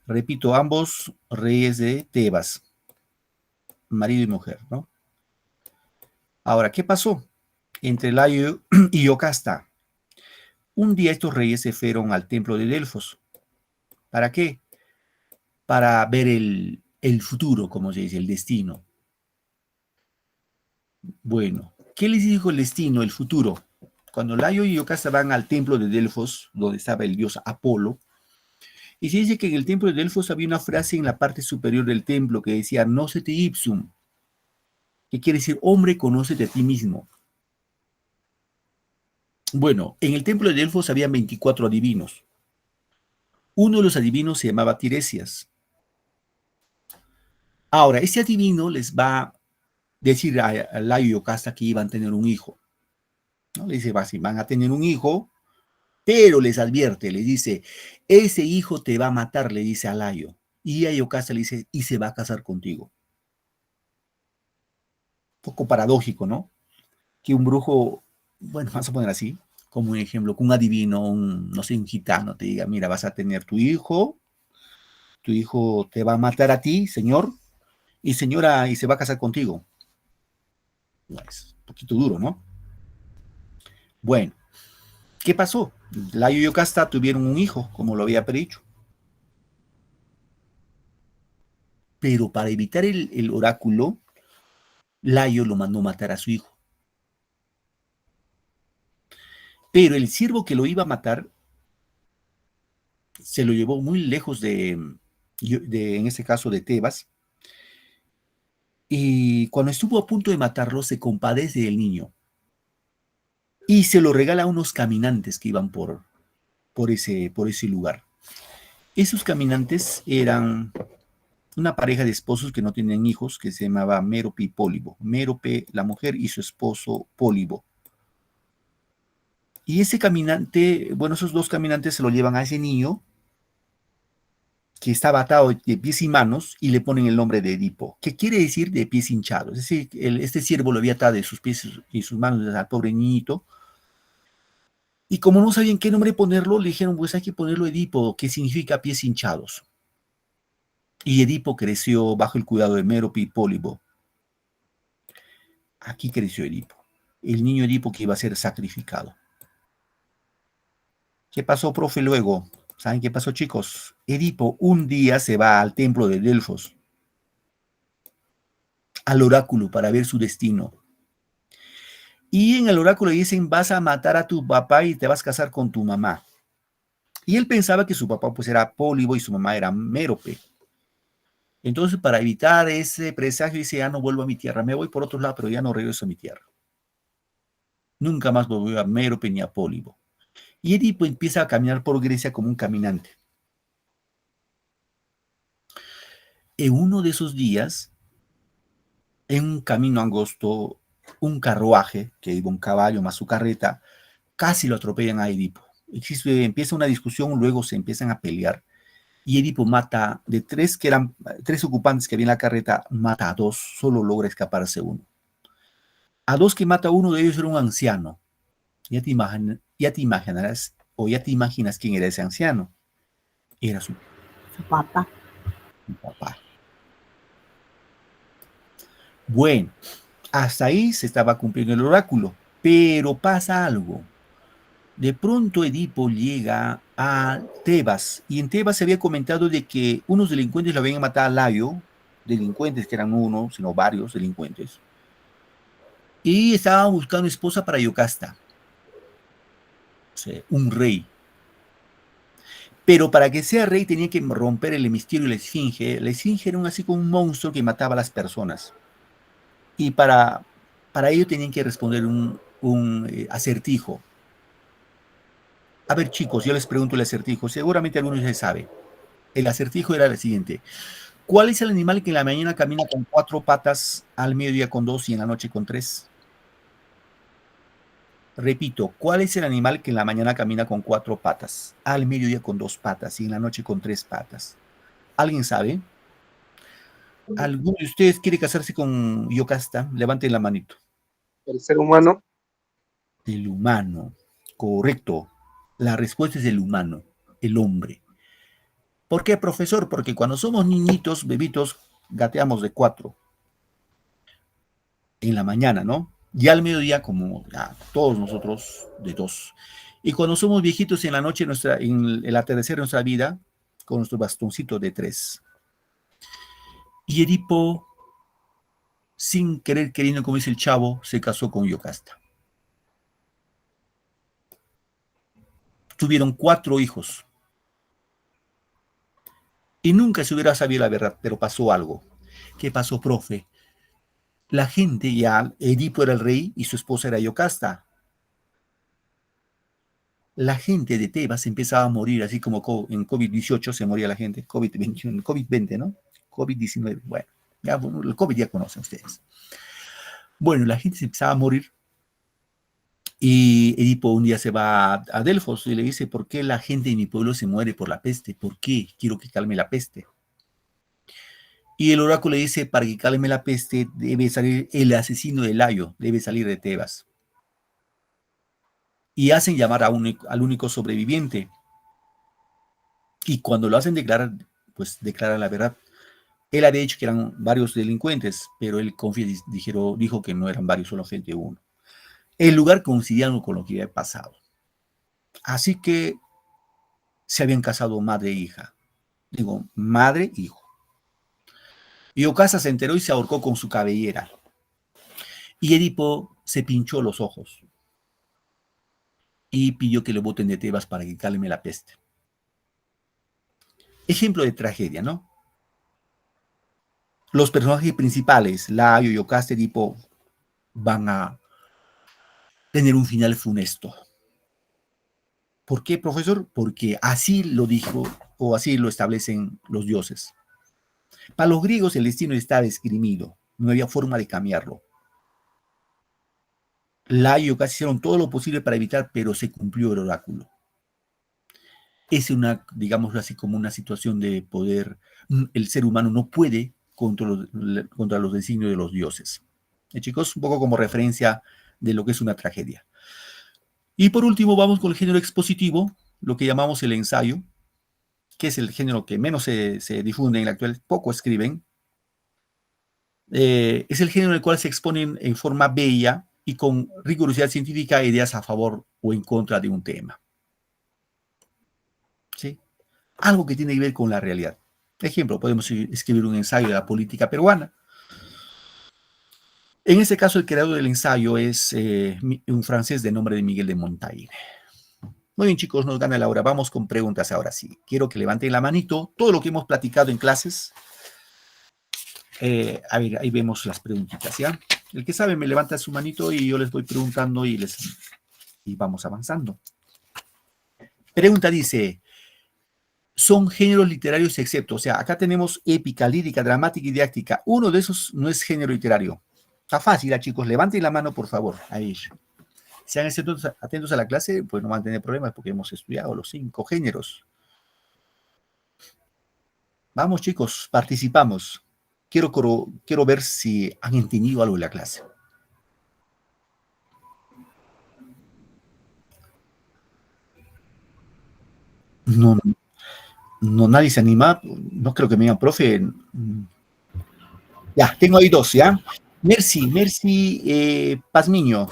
Repito, ambos reyes de Tebas. Marido y mujer, ¿no? Ahora, ¿qué pasó entre Layo y Iocasta? Un día estos reyes se fueron al templo de Delfos. ¿Para qué? Para ver el el futuro, como se dice, el destino. Bueno, ¿qué les dijo el destino, el futuro? Cuando Layo y Yocasta van al templo de Delfos, donde estaba el dios Apolo, y se dice que en el templo de Delfos había una frase en la parte superior del templo que decía, Nocete ipsum, que quiere decir, hombre, conócete a ti mismo. Bueno, en el templo de Delfos había 24 adivinos. Uno de los adivinos se llamaba Tiresias. Ahora, este adivino les va a decir a Layo y Yocasta que iban a tener un hijo. ¿No? Le dice, van a tener un hijo, pero les advierte, les dice, ese hijo te va a matar, le dice a Layo. Y a Yocasta le dice, y se va a casar contigo. Un poco paradójico, ¿no? Que un brujo, bueno, vamos a poner así, como un ejemplo, que un adivino, no sé, un gitano te diga, mira, vas a tener tu hijo te va a matar a ti, señor, y señora, y se va a casar contigo. Es un poquito duro, ¿no? Bueno, ¿qué pasó? Layo y Yocasta tuvieron un hijo, como lo había predicho. Pero para evitar el oráculo, Layo lo mandó matar a su hijo. Pero el siervo que lo iba a matar se lo llevó muy lejos en este caso, de Tebas. Y cuando estuvo a punto de matarlo, se compadece del niño. Y se lo regala a unos caminantes que iban por ese lugar. Esos caminantes eran una pareja de esposos que no tenían hijos, que se llamaba Mérope y Pólibo. Mérope, la mujer, y su esposo Pólibo. Y ese caminante, bueno, esos dos caminantes se lo llevan a ese niño que estaba atado de pies y manos y le ponen el nombre de Edipo, que quiere decir de pies hinchados. Es decir, este siervo lo había atado de sus pies y sus manos al pobre niñito. Y como no sabían qué nombre ponerlo, le dijeron, pues hay que ponerlo Edipo, que significa pies hinchados. Y Edipo creció bajo el cuidado de Mérope y Pólibo. Aquí creció Edipo. El niño Edipo que iba a ser sacrificado. ¿Qué pasó, profe, luego? ¿Saben qué pasó, chicos? Edipo un día se va al templo de Delfos, al oráculo, para ver su destino. Y en el oráculo le dicen, vas a matar a tu papá y te vas a casar con tu mamá. Y él pensaba que su papá pues era Pólibo y su mamá era Mérope. Entonces, para evitar ese presagio, dice, ya no vuelvo a mi tierra. Me voy por otro lado, pero ya no regreso a mi tierra. Nunca más volvió a Mérope ni a Pólibo. Y Edipo empieza a caminar por Grecia como un caminante. En uno de esos días, en un camino angosto, un carruaje, que iba un caballo más su carreta, casi lo atropellan a Edipo. Empieza una discusión, luego se empiezan a pelear. Y Edipo mata, de tres ocupantes que había en la carreta, mata a dos, solo logra escaparse uno. A dos que mata uno de ellos era un anciano. Ya te imaginarás, o ya te imaginas quién era ese anciano. Era su papá. papá. Bueno, hasta ahí se estaba cumpliendo el oráculo, pero pasa algo. De pronto Edipo llega a Tebas, y en Tebas se había comentado de que unos delincuentes lo habían matado a Layo, delincuentes que eran uno, sino varios delincuentes, y estaban buscando esposa para Yocasta, o sea, un rey. Pero para que sea rey tenía que romper el misterio y la esfinge. La esfinge era así como un monstruo que mataba a las personas. Y para ello tenían que responder un acertijo. A ver, chicos, yo les pregunto el acertijo. Seguramente algunos ya saben. El acertijo era el siguiente. ¿Cuál es el animal que en la mañana camina con 4 patas, al mediodía con 2 y en la noche con 3? Repito, ¿cuál es el animal que en la mañana camina con 4 patas, al mediodía con 2 patas y en la noche con 3 patas? ¿Alguien sabe? ¿Alguno de ustedes quiere casarse con Yocasta? Levanten la manito. El ser humano. El humano, correcto. La respuesta es el humano, el hombre. ¿Por qué, profesor? Porque cuando somos niñitos, bebitos, gateamos de 4 en la mañana, ¿no? Y al mediodía, como ya, todos nosotros, de 2. Y cuando somos viejitos en la noche, en el atardecer de nuestra vida, con nuestro bastoncito de 3. Y Edipo, sin querer queriendo, como dice el chavo, se casó con Yocasta. Tuvieron 4 hijos. Y nunca se hubiera sabido la verdad, pero pasó algo. ¿Qué pasó, profe? La gente ya, Edipo era el rey y su esposa era Yocasta. La gente de Tebas empezaba a morir, así como en COVID-18 se moría la gente, COVID-21, COVID-20, ¿no? COVID-19, bueno, ya, bueno, el COVID ya conocen ustedes. Bueno, la gente se empezaba a morir y Edipo un día se va a Delfos y le dice, ¿por qué la gente de mi pueblo se muere por la peste? ¿Por qué? Quiero que calme la peste. Y el oráculo le dice, para que calme la peste debe salir el asesino de Layo, debe salir de Tebas. Y hacen llamar al único sobreviviente. Y cuando lo hacen declarar, pues declaran la verdad. Él había dicho que eran varios delincuentes, pero él dijo que no eran varios, solamente uno. El lugar coincidía con lo que había pasado. Así que se habían casado madre e hija. Digo, madre e hijo. Y Yocasta se enteró y se ahorcó con su cabellera. Y Edipo se pinchó los ojos y pidió que le boten de Tebas para que calme la peste. Ejemplo de tragedia, ¿no? Los personajes principales, Layo, Yocasta, Edipo, van a tener un final funesto. ¿Por qué, profesor? Porque así lo dijo o así lo establecen los dioses. Para los griegos el destino estaba escrito, no había forma de cambiarlo. Layo y Yocasta hicieron todo lo posible para evitar, pero se cumplió el oráculo. Es una, digámoslo así, como una situación de poder. El ser humano no puede contra los designios de los dioses. Chicos, un poco como referencia de lo que es una tragedia. Y por último, vamos con el género expositivo, lo que llamamos el ensayo, que es el género que menos se difunde en la actualidad, poco escriben. Es el género en el cual se exponen en forma bella y con rigurosidad científica ideas a favor o en contra de un tema. ¿Sí? Algo que tiene que ver con la realidad. Ejemplo, podemos escribir un ensayo de la política peruana. En este caso, el creador del ensayo es un francés de nombre de Miguel de Montaigne. Muy bien, chicos, nos gana la hora. Vamos con preguntas ahora sí. Quiero que levanten la manito. Todo lo que hemos platicado en clases. A ver, ahí vemos las preguntitas, ¿ya? El que sabe me levanta su manito y yo les voy preguntando y vamos avanzando. Pregunta dice, son géneros literarios excepto, o sea, acá tenemos épica, lírica, dramática y didáctica. Uno de esos no es género literario. Está fácil, chicos. Levanten la mano, por favor. Ahí. Sean atentos a la clase, pues no van a tener problemas porque hemos estudiado los 5 géneros. Vamos, chicos, participamos. Quiero ver si han entendido algo de la clase. No, nadie se anima. No creo que me digan, profe. Ya, tengo ahí 2, ¿ya? Mercy Pazmiño.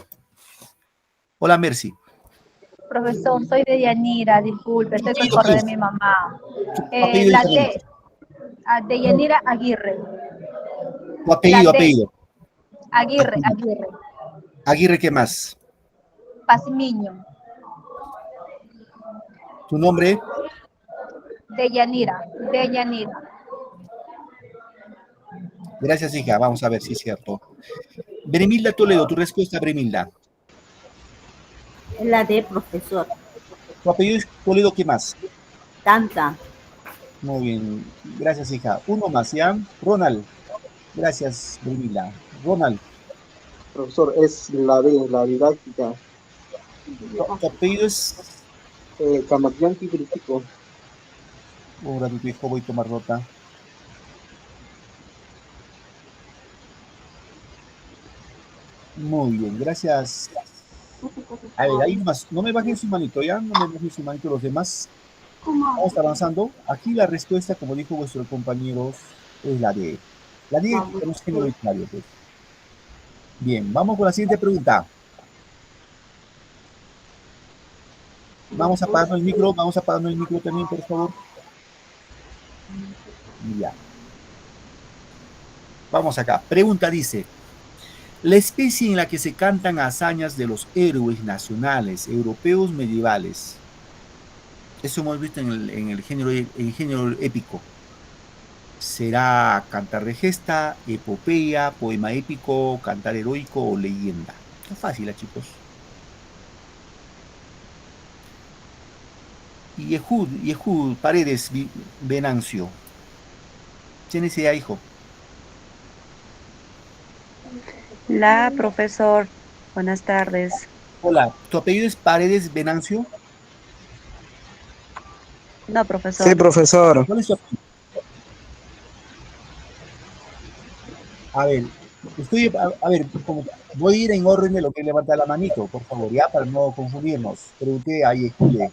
Hola, Mercy. Profesor, soy de Yanira, disculpe, estoy con el correo de mi mamá. Apellido La diferente. de Yanira Aguirre. Tu apellido. Aguirre. Aguirre, ¿qué más? Pazmiño, ¿Tu nombre? de Yanira. Gracias, hija. Vamos a ver si es cierto. Bremilda Toledo, tu respuesta, Bremilda. La de profesor. ¿Tu apellido es Toledo, qué más? Tanta. Muy bien. Gracias, hija. Uno más, ¿ya? Ronald. Gracias, Bremilda. Ronald. Profesor, es la D, la didáctica. ¿Tu apellido es? Camarllanqui Crítico. Ahora tu hijo, voy a tomar nota. Muy bien, gracias. A ver, ahí más. No me bajen su manito, ¿ya? No me bajen su manito los demás. Vamos avanzando. Aquí la respuesta, como dijo vuestro compañero, es la D. La D es un género literario, pues. Bien, vamos con la siguiente pregunta. Vamos apagando el micro también, por favor. Ya. Vamos acá. Pregunta dice, la especie en la que se cantan hazañas de los héroes nacionales europeos medievales. Eso hemos visto en el género épico. ¿Será cantar de gesta, epopeya, poema épico, cantar heroico o leyenda? Está fácil, chicos. Yehud Paredes Venancio. ¿Quién es ese hijo? La profesor, buenas tardes. Hola, ¿tu apellido es Paredes Venancio? No, profesor. Sí, profesor. ¿Cuál es tu apellido? A ver, voy a ir en orden de lo que levanta la manito, por favor, ya, para no confundirnos. Pregunté a Yehud.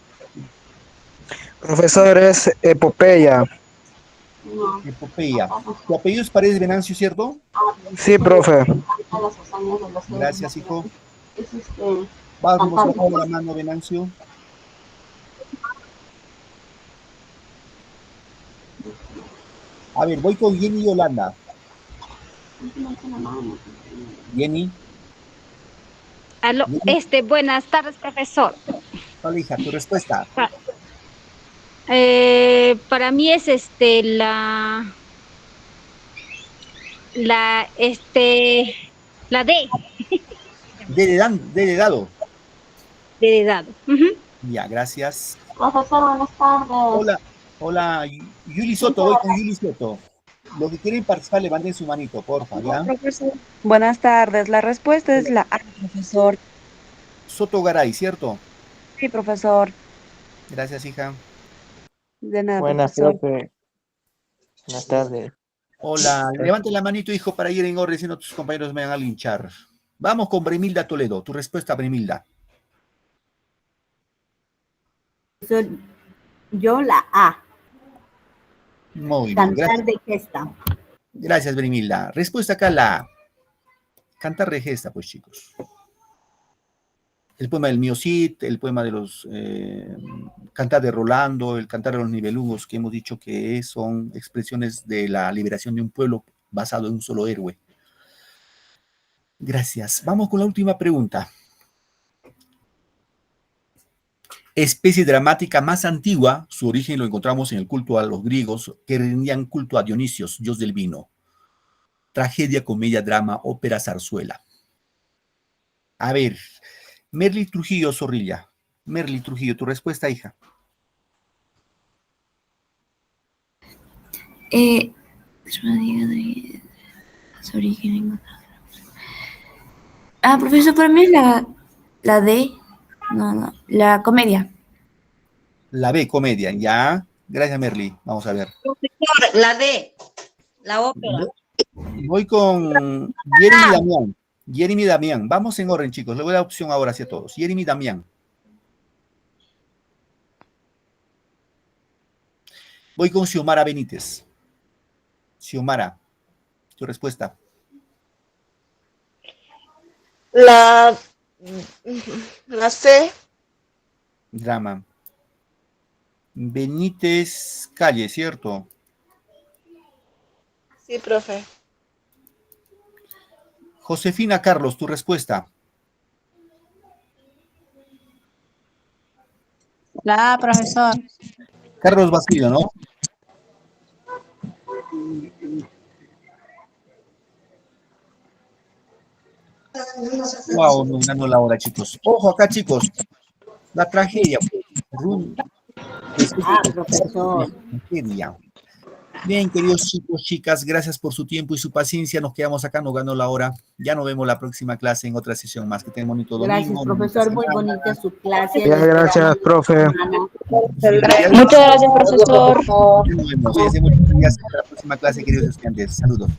Profesor, es epopeya. Epopeya. ¿Tu apellido es Paredes Venancio, cierto? Sí, profe. Gracias, hijo. Vamos a bajar la mano, Venancio. A ver, voy con Jenny Yolanda. Jenny. Aló, buenas tardes, profesor. Hola, hija, tu respuesta. Para mí es la D. De dado. De dado. Ya, gracias. Profesor, buenas tardes. Hola, Yuli Soto, voy con Yuli Soto. Los que quieren participar, levanten su manito, porfa, ¿ya? Profesor, buenas tardes. La respuesta es la A, profesor. Soto Garay, ¿cierto? Sí, profesor. Gracias, hija. De nada, Buenas, profesor. profe. Buenas tardes. Hola, levanten la manito, hijo, para ir en orden, si no tus compañeros me van a linchar. Vamos con Bremilda Toledo. Tu respuesta, Bremilda. Yo la A. Muy bien, Cantar gracias. de gesta. Gracias, Bremilda. Respuesta acá, la A. Cantar de gesta, pues, chicos. El poema del Mío Cid, el poema de los Cantar de Rolando, el Cantar de los Nibelungos, que hemos dicho que son expresiones de la liberación de un pueblo basado en un solo héroe. Gracias. Vamos con la última pregunta. Especie dramática más antigua, su origen lo encontramos en el culto a los griegos que rendían culto a Dionisio, dios del vino. Tragedia, comedia, drama, ópera, zarzuela. A ver, Merly Trujillo Zorrilla. Merly Trujillo, tu respuesta, hija. Profesor, para mí es la D. No, la comedia. La B, comedia, ya. Gracias, Merly. Vamos a ver. Profesor, la D, la ópera. Voy con Jeremy Damián. Jeremy Damián. Vamos en orden, chicos. Le voy a dar opción ahora hacia todos. Jeremy Damián. Voy con Xiomara Benítez. Xiomara, tu respuesta. La C. Drama. Benítez Calle, ¿cierto? Sí, profe. Josefina Carlos, tu respuesta. La A, profesor. Carlos Basilio, ¿no? Wow, nos ganó la hora, chicos. Ojo acá, chicos. La tragedia. Profesor. Tragedia. Bien, queridos chicos, chicas, gracias por su tiempo y su paciencia. Nos quedamos acá, nos ganó la hora. Ya nos vemos la próxima clase en otra sesión más. Que tengan bonito domingo. Gracias, profesor. Muy bonita su clase. Gracias, profe. Muchas gracias, profesor. Nos vemos. Cuídense mucho. Hasta la próxima clase, queridos estudiantes. Saludos.